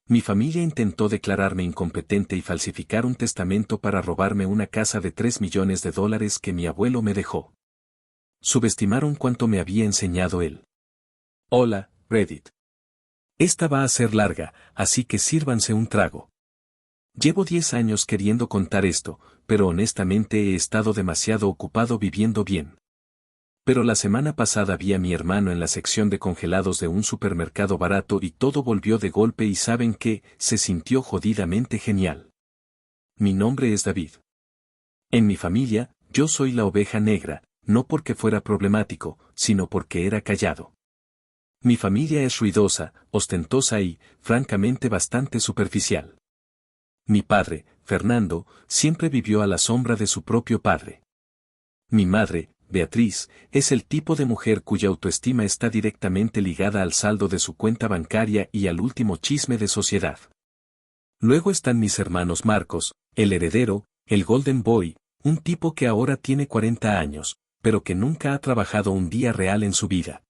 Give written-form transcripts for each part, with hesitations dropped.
Mi familia intentó declararme incompetente y falsificar un testamento para robarme una casa de $3 millones que mi abuelo me dejó. Subestimaron cuánto me había enseñado él. Hola, Reddit. Esta va a ser larga, así que sírvanse un trago. Llevo 10 años queriendo contar esto, pero honestamente he estado demasiado ocupado viviendo bien. Pero la semana pasada vi a mi hermano en la sección de congelados de un supermercado barato y todo volvió de golpe y ¿saben qué? Se sintió jodidamente genial. Mi nombre es David. En mi familia, yo soy la oveja negra, no porque fuera problemático, sino porque era callado. Mi familia es ruidosa, ostentosa y, francamente, bastante superficial. Mi padre, Fernando, siempre vivió a la sombra de su propio padre. Mi madre, Beatriz, es el tipo de mujer cuya autoestima está directamente ligada al saldo de su cuenta bancaria y al último chisme de sociedad. Luego están mis hermanos Marcos, el heredero, el Golden Boy, un tipo que ahora tiene 40 años, pero que nunca ha trabajado un día real en su vida.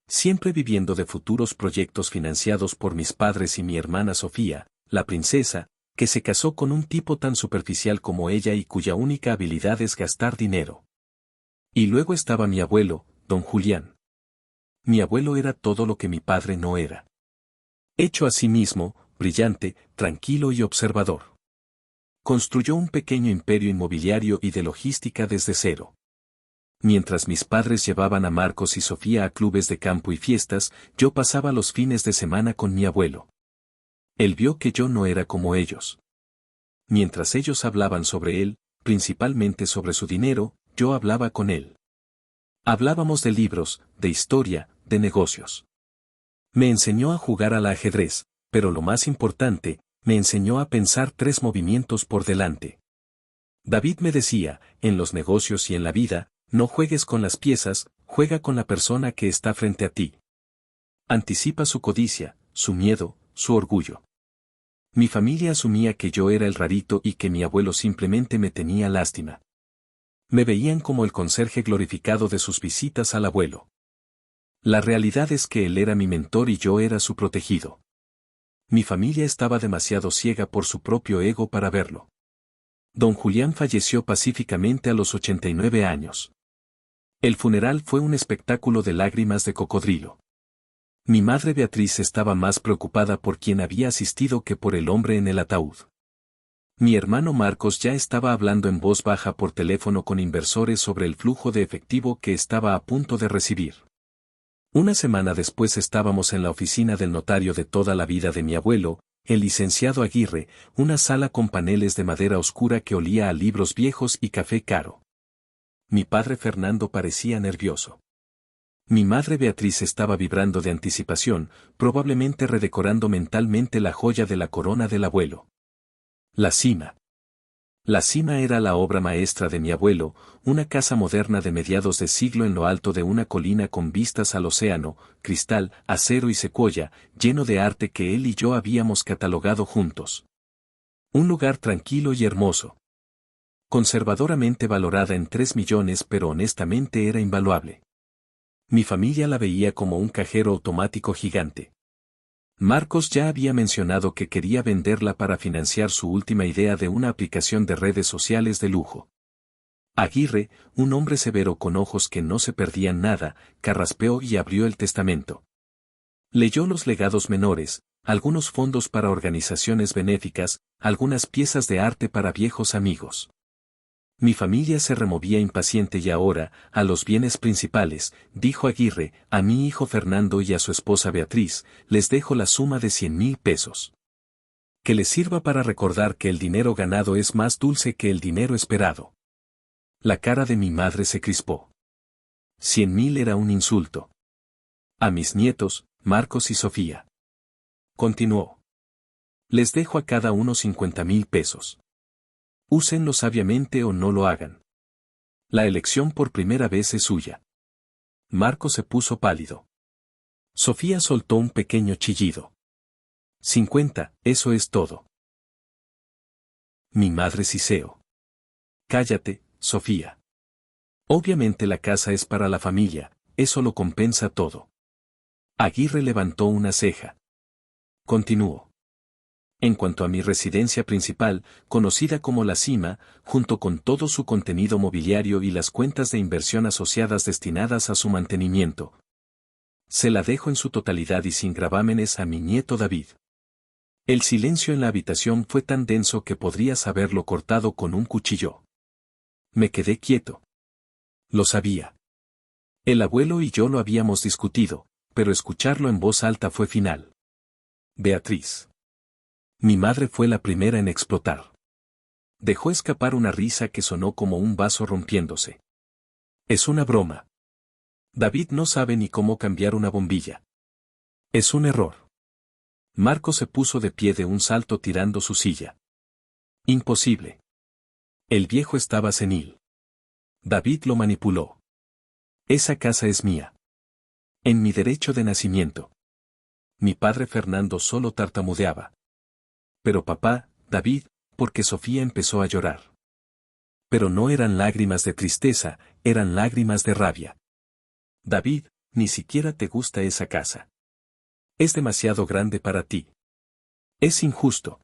Siempre viviendo de futuros proyectos financiados por mis padres y mi hermana Sofía, la princesa, que se casó con un tipo tan superficial como ella y cuya única habilidad es gastar dinero. Y luego estaba mi abuelo, don Julián. Mi abuelo era todo lo que mi padre no era. Hecho a sí mismo, brillante, tranquilo y observador. Construyó un pequeño imperio inmobiliario y de logística desde cero. Mientras mis padres llevaban a Marcos y Sofía a clubes de campo y fiestas, yo pasaba los fines de semana con mi abuelo. Él vio que yo no era como ellos. Mientras ellos hablaban sobre él, principalmente sobre su dinero, yo hablaba con él. Hablábamos de libros, de historia, de negocios. Me enseñó a jugar al ajedrez, pero lo más importante, me enseñó a pensar 3 movimientos por delante. David me decía, en los negocios y en la vida, no juegues con las piezas, juega con la persona que está frente a ti. Anticipa su codicia, su miedo, su orgullo. Mi familia asumía que yo era el rarito y que mi abuelo simplemente me tenía lástima. Me veían como el conserje glorificado de sus visitas al abuelo. La realidad es que él era mi mentor y yo era su protegido. Mi familia estaba demasiado ciega por su propio ego para verlo. Don Julián falleció pacíficamente a los 89 años. El funeral fue un espectáculo de lágrimas de cocodrilo. Mi madre Beatriz estaba más preocupada por quien había asistido que por el hombre en el ataúd. Mi hermano Marcos ya estaba hablando en voz baja por teléfono con inversores sobre el flujo de efectivo que estaba a punto de recibir. Una semana después estábamos en la oficina del notario de toda la vida de mi abuelo, el licenciado Aguirre, una sala con paneles de madera oscura que olía a libros viejos y café caro. Mi padre Fernando parecía nervioso. Mi madre Beatriz estaba vibrando de anticipación, probablemente redecorando mentalmente la joya de la corona del abuelo. La Cima. La Cima era la obra maestra de mi abuelo, una casa moderna de mediados de siglo en lo alto de una colina con vistas al océano, cristal, acero y secuoya, lleno de arte que él y yo habíamos catalogado juntos. Un lugar tranquilo y hermoso. Conservadoramente valorada en 3 millones, pero honestamente era invaluable. Mi familia la veía como un cajero automático gigante. Marcos ya había mencionado que quería venderla para financiar su última idea de una aplicación de redes sociales de lujo. Aguirre, un hombre severo con ojos que no se perdían nada, carraspeó y abrió el testamento. Leyó los legados menores, algunos fondos para organizaciones benéficas, algunas piezas de arte para viejos amigos. Mi familia se removía impaciente y ahora, a los bienes principales, dijo Aguirre, a mi hijo Fernando y a su esposa Beatriz, les dejo la suma de 100,000 pesos. Que les sirva para recordar que el dinero ganado es más dulce que el dinero esperado. La cara de mi madre se crispó. 100,000 era un insulto. A mis nietos, Marcos y Sofía. Continuó. Les dejo a cada uno 50,000 pesos. Úsenlo sabiamente o no lo hagan. La elección por primera vez es suya. Marco se puso pálido. Sofía soltó un pequeño chillido. 50, eso es todo. Mi madre siseo. Cállate, Sofía. Obviamente la casa es para la familia, eso lo compensa todo. Aguirre levantó una ceja. Continuó. En cuanto a mi residencia principal, conocida como La Cima, junto con todo su contenido mobiliario y las cuentas de inversión asociadas destinadas a su mantenimiento, se la dejo en su totalidad y sin gravámenes a mi nieto David. El silencio en la habitación fue tan denso que podrías haberlo cortado con un cuchillo. Me quedé quieto. Lo sabía. El abuelo y yo lo habíamos discutido, pero escucharlo en voz alta fue final. Beatriz. Mi madre fue la primera en explotar. Dejó escapar una risa que sonó como un vaso rompiéndose. Es una broma. David no sabe ni cómo cambiar una bombilla. Es un error. Marco se puso de pie de un salto tirando su silla. Imposible. El viejo estaba senil. David lo manipuló. Esa casa es mía. En mi derecho de nacimiento. Mi padre Fernando solo tartamudeaba. Pero papá, David, porque Sofía empezó a llorar. Pero no eran lágrimas de tristeza, eran lágrimas de rabia. David, ni siquiera te gusta esa casa. Es demasiado grande para ti. Es injusto.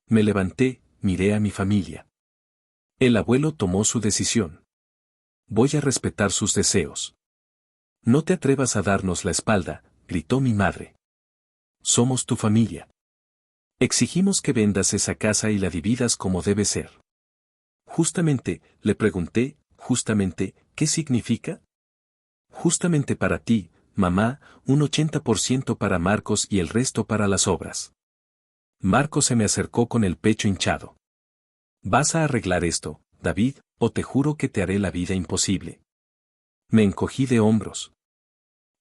Me levanté, miré a mi familia. El abuelo tomó su decisión. Voy a respetar sus deseos. No te atrevas a darnos la espalda, gritó mi madre. Somos tu familia. Exigimos que vendas esa casa y la dividas como debe ser. Justamente, le pregunté, justamente, ¿qué significa? Justamente para ti, mamá, un 80% para Marcos y el resto para las obras. Marcos se me acercó con el pecho hinchado. ¿Vas a arreglar esto, David, o te juro que te haré la vida imposible? Me encogí de hombros.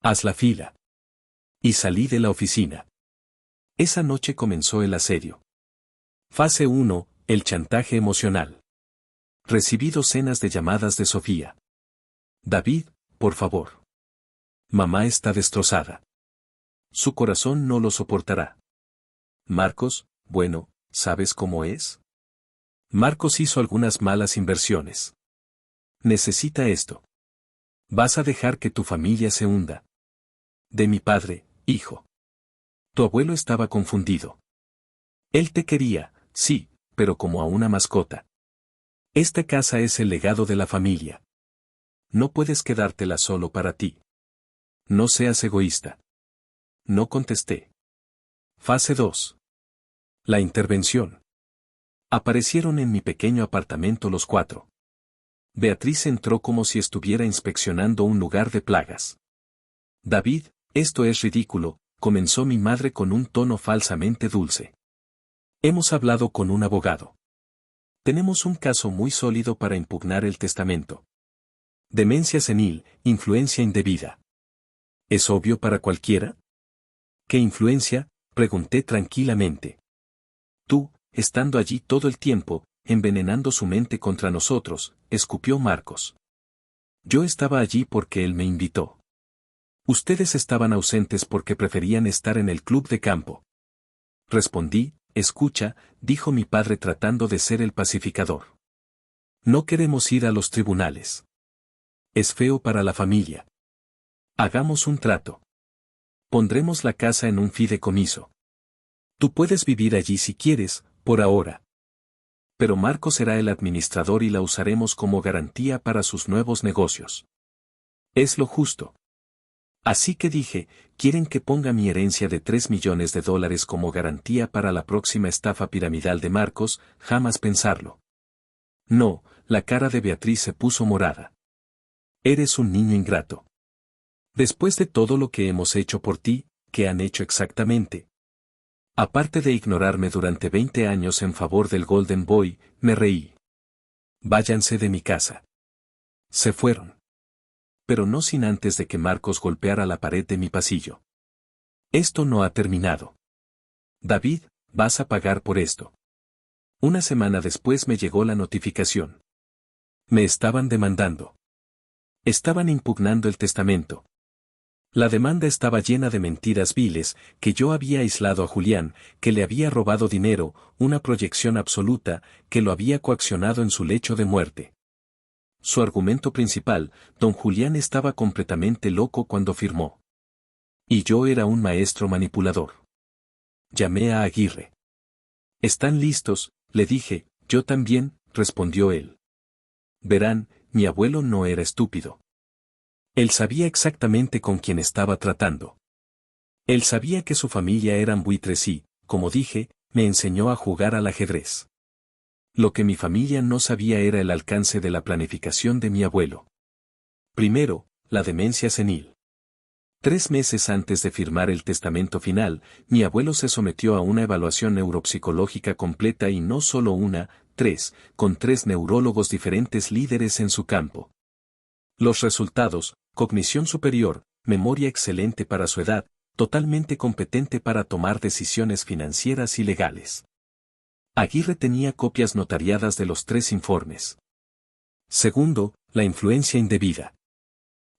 Haz la fila. Y salí de la oficina. Esa noche comenzó el asedio. Fase 1, el chantaje emocional. Recibí docenas de llamadas de Sofía. David, por favor. Mamá está destrozada. Su corazón no lo soportará. Marcos, bueno, ¿sabes cómo es? Marcos hizo algunas malas inversiones. Necesita esto. Vas a dejar que tu familia se hunda. De mi padre, hijo. Tu abuelo estaba confundido. Él te quería, sí, pero como a una mascota. Esta casa es el legado de la familia. No puedes quedártela solo para ti. No seas egoísta. No contesté. Fase 2. La intervención. Aparecieron en mi pequeño apartamento los 4. Beatriz entró como si estuviera inspeccionando un lugar de plagas. David, esto es ridículo, comenzó mi madre con un tono falsamente dulce. Hemos hablado con un abogado. Tenemos un caso muy sólido para impugnar el testamento. Demencia senil, influencia indebida. ¿Es obvio para cualquiera? ¿Qué influencia? Pregunté tranquilamente. Tú, estando allí todo el tiempo, envenenando su mente contra nosotros, escupió Marcos. Yo estaba allí porque él me invitó. Ustedes estaban ausentes porque preferían estar en el club de campo. Respondí, escucha, dijo mi padre tratando de ser el pacificador. No queremos ir a los tribunales. Es feo para la familia. Hagamos un trato. Pondremos la casa en un fideicomiso. Tú puedes vivir allí si quieres, por ahora. Pero Marco será el administrador y la usaremos como garantía para sus nuevos negocios. Es lo justo. Así que dije, ¿quieren que ponga mi herencia de $3 millones como garantía para la próxima estafa piramidal de Marcos? Jamás pensarlo. No, la cara de Beatriz se puso morada. Eres un niño ingrato. Después de todo lo que hemos hecho por ti, ¿qué han hecho exactamente? Aparte de ignorarme durante 20 años en favor del Golden Boy, me reí. Váyanse de mi casa. Se fueron. Pero no sin antes de que Marcos golpeara la pared de mi pasillo. Esto no ha terminado. David, vas a pagar por esto. Una semana después me llegó la notificación. Me estaban demandando. Estaban impugnando el testamento. La demanda estaba llena de mentiras viles, que yo había aislado a Julián, que le había robado dinero, una proyección absoluta, que lo había coaccionado en su lecho de muerte. Su argumento principal, don Julián estaba completamente loco cuando firmó. Y yo era un maestro manipulador. Llamé a Aguirre. ¿Están listos?, le dije. Yo también, respondió él. Verán, mi abuelo no era estúpido. Él sabía exactamente con quién estaba tratando. Él sabía que su familia eran buitres y, como dije, me enseñó a jugar al ajedrez. Lo que mi familia no sabía era el alcance de la planificación de mi abuelo. Primero, la demencia senil. 3 meses antes de firmar el testamento final, mi abuelo se sometió a una evaluación neuropsicológica completa y no solo una, 3, con 3 neurólogos diferentes líderes en su campo. Los resultados: cognición superior, memoria excelente para su edad, totalmente competente para tomar decisiones financieras y legales. Aguirre tenía copias notariadas de los 3 informes. Segundo, la influencia indebida.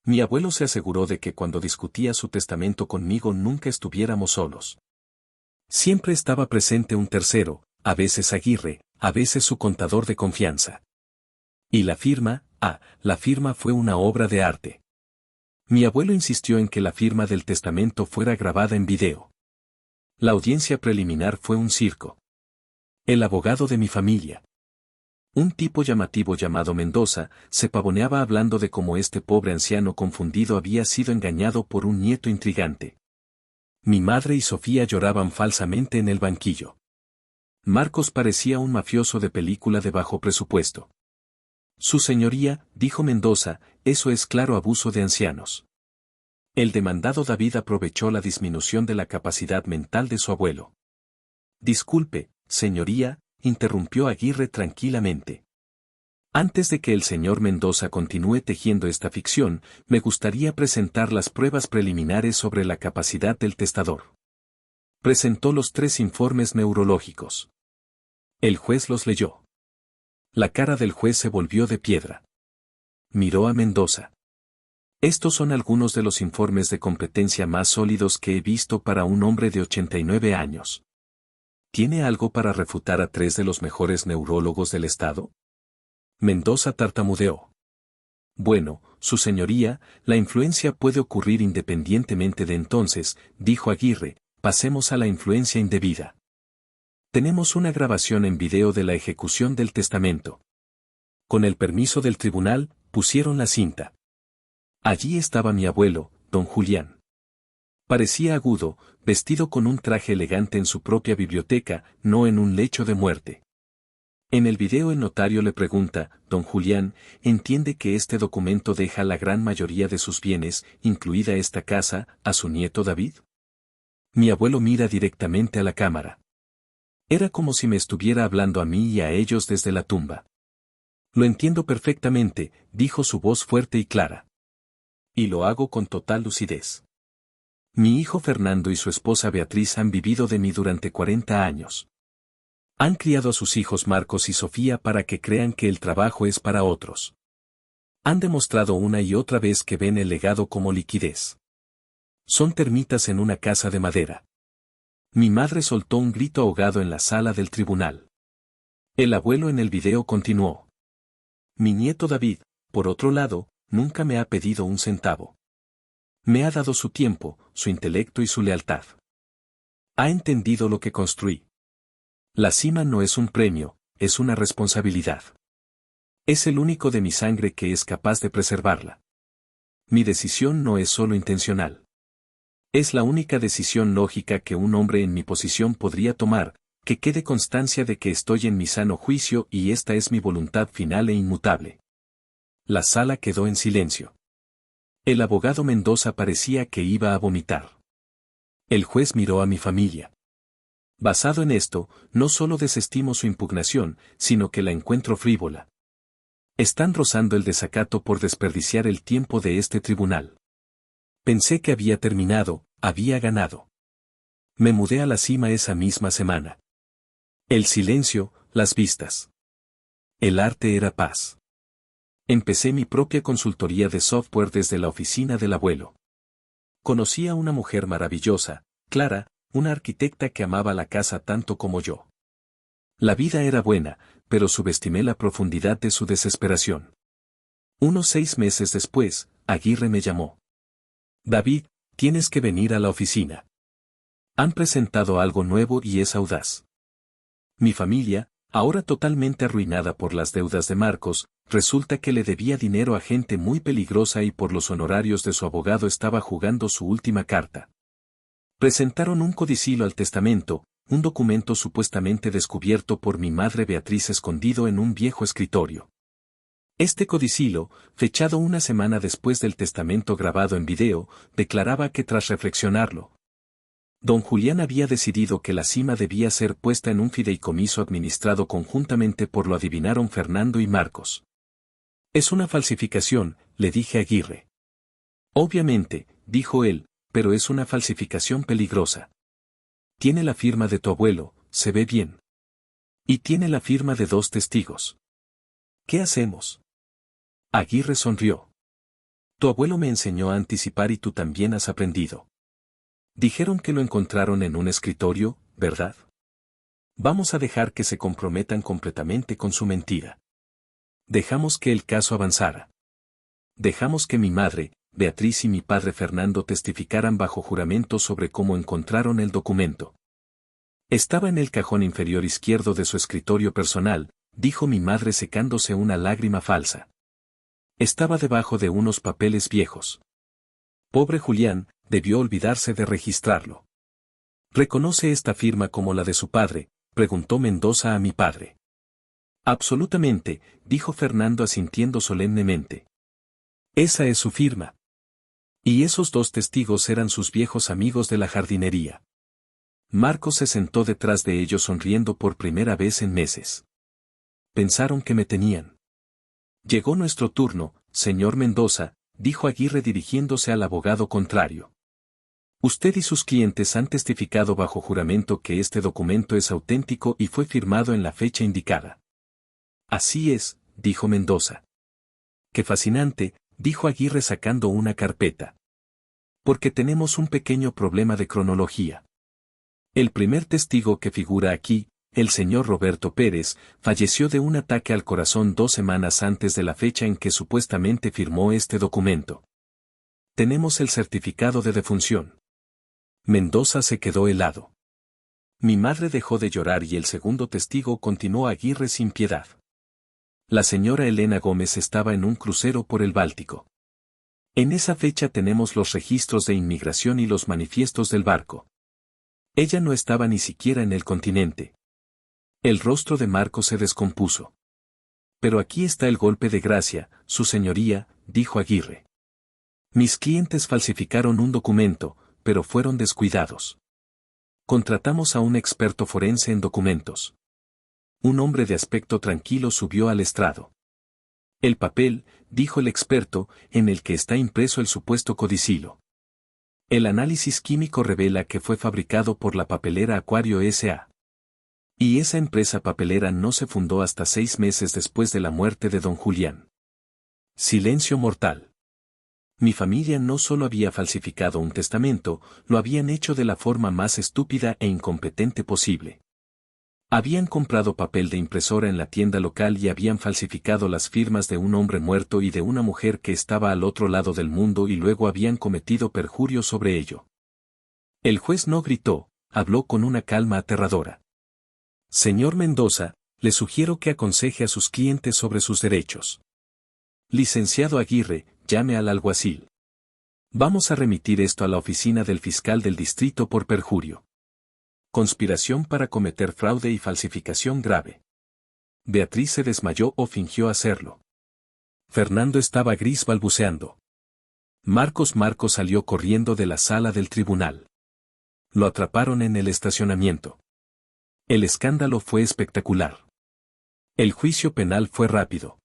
Mi abuelo se aseguró de que cuando discutía su testamento conmigo nunca estuviéramos solos. Siempre estaba presente un tercero, a veces Aguirre, a veces su contador de confianza. Y la firma fue una obra de arte. Mi abuelo insistió en que la firma del testamento fuera grabada en video. La audiencia preliminar fue un circo. El abogado de mi familia, un tipo llamativo llamado Mendoza, se pavoneaba hablando de cómo este pobre anciano confundido había sido engañado por un nieto intrigante. Mi madre y Sofía lloraban falsamente en el banquillo. Marcos parecía un mafioso de película de bajo presupuesto. Su señoría, dijo Mendoza, eso es claro abuso de ancianos. El demandado David aprovechó la disminución de la capacidad mental de su abuelo. Disculpe, señoría, interrumpió Aguirre tranquilamente. Antes de que el señor Mendoza continúe tejiendo esta ficción, me gustaría presentar las pruebas preliminares sobre la capacidad del testador. Presentó los 3 informes neurológicos. El juez los leyó. La cara del juez se volvió de piedra. Miró a Mendoza. Estos son algunos de los informes de competencia más sólidos que he visto para un hombre de 89 años. ¿Tiene algo para refutar a 3 de los mejores neurólogos del estado? Mendoza tartamudeó. Bueno, su señoría, la influencia puede ocurrir independientemente de entonces, dijo Aguirre, pasemos a la influencia indebida. Tenemos una grabación en video de la ejecución del testamento. Con el permiso del tribunal, pusieron la cinta. Allí estaba mi abuelo, don Julián. Parecía agudo, vestido con un traje elegante en su propia biblioteca, no en un lecho de muerte. En el video el notario le pregunta, don Julián, ¿entiende que este documento deja la gran mayoría de sus bienes, incluida esta casa, a su nieto David? Mi abuelo mira directamente a la cámara. Era como si me estuviera hablando a mí y a ellos desde la tumba. Lo entiendo perfectamente, dijo su voz fuerte y clara. Y lo hago con total lucidez. Mi hijo Fernando y su esposa Beatriz han vivido de mí durante 40 años. Han criado a sus hijos Marcos y Sofía para que crean que el trabajo es para otros. Han demostrado una y otra vez que ven el legado como liquidez. Son termitas en una casa de madera. Mi madre soltó un grito ahogado en la sala del tribunal. El abuelo en el video continuó. Mi nieto David, por otro lado, nunca me ha pedido un centavo. Me ha dado su tiempo, su intelecto y su lealtad. Ha entendido lo que construí. La cima no es un premio, es una responsabilidad. Es el único de mi sangre que es capaz de preservarla. Mi decisión no es solo intencional. Es la única decisión lógica que un hombre en mi posición podría tomar, que quede constancia de que estoy en mi sano juicio y esta es mi voluntad final e inmutable. La sala quedó en silencio. El abogado Mendoza parecía que iba a vomitar. El juez miró a mi familia. Basado en esto, no solo desestimo su impugnación, sino que la encuentro frívola. Están rozando el desacato por desperdiciar el tiempo de este tribunal. Pensé que había terminado, había ganado. Me mudé a la cima esa misma semana. El silencio, las vistas. El arte era paz. Empecé mi propia consultoría de software desde la oficina del abuelo. Conocí a una mujer maravillosa, Clara, una arquitecta que amaba la casa tanto como yo. La vida era buena, pero subestimé la profundidad de su desesperación. Unos 6 meses después, Aguirre me llamó. David, tienes que venir a la oficina. Han presentado algo nuevo y es audaz. Mi familia, ahora totalmente arruinada por las deudas de Marcos, resulta que le debía dinero a gente muy peligrosa y por los honorarios de su abogado estaba jugando su última carta. Presentaron un codicilo al testamento, un documento supuestamente descubierto por mi madre Beatriz escondido en un viejo escritorio. Este codicilo, fechado una semana después del testamento grabado en video, declaraba que tras reflexionarlo, don Julián había decidido que la cima debía ser puesta en un fideicomiso administrado conjuntamente por lo adivinaron Fernando y Marcos. Es una falsificación, le dije a Aguirre. Obviamente, dijo él, pero es una falsificación peligrosa. Tiene la firma de tu abuelo, se ve bien. Y tiene la firma de 2 testigos. ¿Qué hacemos? Aguirre sonrió. Tu abuelo me enseñó a anticipar y tú también has aprendido. Dijeron que lo encontraron en un escritorio, ¿verdad? Vamos a dejar que se comprometan completamente con su mentira. Dejamos que el caso avanzara. Dejamos que mi madre, Beatriz y mi padre Fernando testificaran bajo juramento sobre cómo encontraron el documento. Estaba en el cajón inferior izquierdo de su escritorio personal, dijo mi madre secándose una lágrima falsa. Estaba debajo de unos papeles viejos. Pobre Julián, debió olvidarse de registrarlo. ¿Reconoce esta firma como la de su padre?, preguntó Mendoza a mi padre. Absolutamente, dijo Fernando asintiendo solemnemente. Esa es su firma. Y esos 2 testigos eran sus viejos amigos de la jardinería. Marcos se sentó detrás de ellos sonriendo por primera vez en meses. Pensaron que me tenían. Llegó nuestro turno, señor Mendoza, dijo Aguirre dirigiéndose al abogado contrario. Usted y sus clientes han testificado bajo juramento que este documento es auténtico y fue firmado en la fecha indicada. Así es, dijo Mendoza. Qué fascinante, dijo Aguirre sacando una carpeta. Porque tenemos un pequeño problema de cronología. El primer testigo que figura aquí, el señor Roberto Pérez, falleció de un ataque al corazón 2 semanas antes de la fecha en que supuestamente firmó este documento. Tenemos el certificado de defunción. Mendoza se quedó helado. Mi madre dejó de llorar y el segundo testigo continuó Aguirre sin piedad. La señora Elena Gómez estaba en un crucero por el Báltico. En esa fecha tenemos los registros de inmigración y los manifiestos del barco. Ella no estaba ni siquiera en el continente. El rostro de Marcos se descompuso. Pero aquí está el golpe de gracia, su señoría, dijo Aguirre. Mis clientes falsificaron un documento, pero fueron descuidados. Contratamos a un experto forense en documentos. Un hombre de aspecto tranquilo subió al estrado. El papel, dijo el experto, en el que está impreso el supuesto codicilo. El análisis químico revela que fue fabricado por la papelera Acuario S.A. Y esa empresa papelera no se fundó hasta 6 meses después de la muerte de don Julián. Silencio mortal. Mi familia no solo había falsificado un testamento, lo habían hecho de la forma más estúpida e incompetente posible. Habían comprado papel de impresora en la tienda local y habían falsificado las firmas de un hombre muerto y de una mujer que estaba al otro lado del mundo y luego habían cometido perjurio sobre ello. El juez no gritó, habló con una calma aterradora. Señor Mendoza, le sugiero que aconseje a sus clientes sobre sus derechos. Licenciado Aguirre, llame al alguacil. Vamos a remitir esto a la oficina del fiscal del distrito por perjurio. Conspiración para cometer fraude y falsificación grave. Beatriz se desmayó o fingió hacerlo. Fernando estaba gris balbuceando. Marcos salió corriendo de la sala del tribunal. Lo atraparon en el estacionamiento. El escándalo fue espectacular. El juicio penal fue rápido.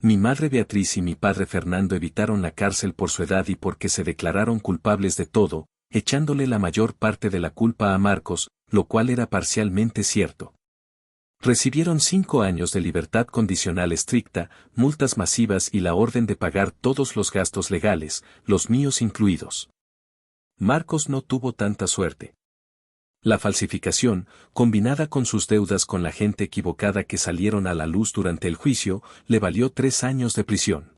Mi madre Beatriz y mi padre Fernando evitaron la cárcel por su edad y porque se declararon culpables de todo, echándole la mayor parte de la culpa a Marcos, lo cual era parcialmente cierto. Recibieron 5 años de libertad condicional estricta, multas masivas y la orden de pagar todos los gastos legales, los míos incluidos. Marcos no tuvo tanta suerte. La falsificación, combinada con sus deudas con la gente equivocada que salieron a la luz durante el juicio, le valió 3 años de prisión.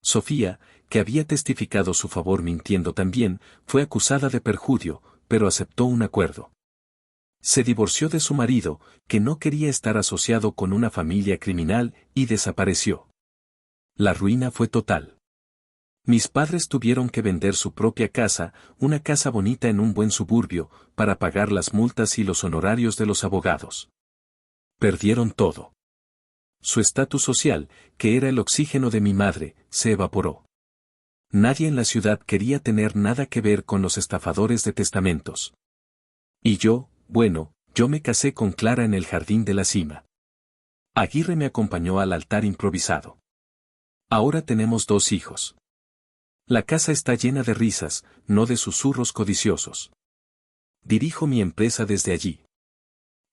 Sofía, que había testificado su favor mintiendo también, fue acusada de perjurio, pero aceptó un acuerdo. Se divorció de su marido, que no quería estar asociado con una familia criminal, y desapareció. La ruina fue total. Mis padres tuvieron que vender su propia casa, una casa bonita en un buen suburbio, para pagar las multas y los honorarios de los abogados. Perdieron todo. Su estatus social, que era el oxígeno de mi madre, se evaporó. Nadie en la ciudad quería tener nada que ver con los estafadores de testamentos. Y yo, bueno, yo me casé con Clara en el jardín de la cima. Aguirre me acompañó al altar improvisado. Ahora tenemos 2 hijos. La casa está llena de risas, no de susurros codiciosos. Dirijo mi empresa desde allí.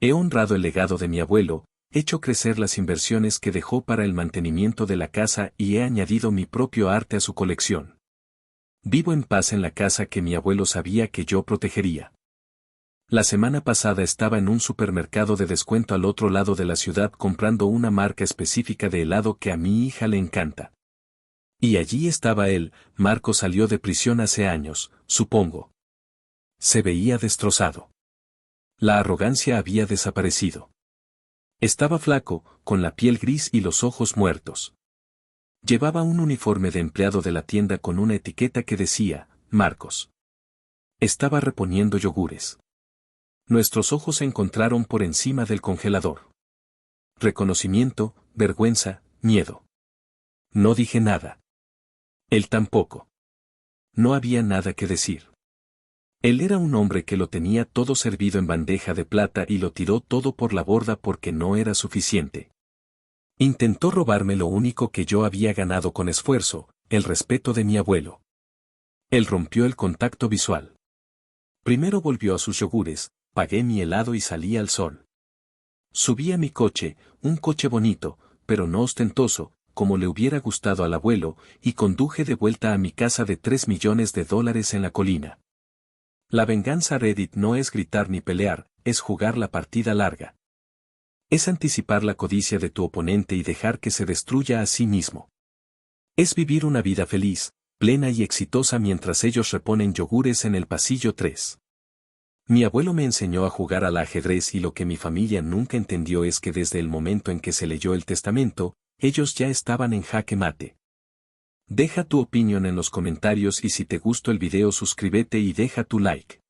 He honrado el legado de mi abuelo, hecho crecer las inversiones que dejó para el mantenimiento de la casa y he añadido mi propio arte a su colección. Vivo en paz en la casa que mi abuelo sabía que yo protegería. La semana pasada estaba en un supermercado de descuento al otro lado de la ciudad comprando una marca específica de helado que a mi hija le encanta. Y allí estaba él. Marco salió de prisión hace años, supongo. Se veía destrozado. La arrogancia había desaparecido. Estaba flaco, con la piel gris y los ojos muertos. Llevaba un uniforme de empleado de la tienda con una etiqueta que decía, Marcos. Estaba reponiendo yogures. Nuestros ojos se encontraron por encima del congelador. Reconocimiento, vergüenza, miedo. No dije nada. Él tampoco. No había nada que decir. Él era un hombre que lo tenía todo servido en bandeja de plata y lo tiró todo por la borda porque no era suficiente. Intentó robarme lo único que yo había ganado con esfuerzo, el respeto de mi abuelo. Él rompió el contacto visual. Primero volvió a sus yogures, pagué mi helado y salí al sol. Subí a mi coche, un coche bonito, pero no ostentoso, como le hubiera gustado al abuelo, y conduje de vuelta a mi casa de $3 millones en la colina. La venganza Reddit no es gritar ni pelear, es jugar la partida larga. Es anticipar la codicia de tu oponente y dejar que se destruya a sí mismo. Es vivir una vida feliz, plena y exitosa mientras ellos reponen yogures en el pasillo 3. Mi abuelo me enseñó a jugar al ajedrez y lo que mi familia nunca entendió es que desde el momento en que se leyó el testamento, ellos ya estaban en jaque mate. Deja tu opinión en los comentarios y si te gustó el video suscríbete y deja tu like.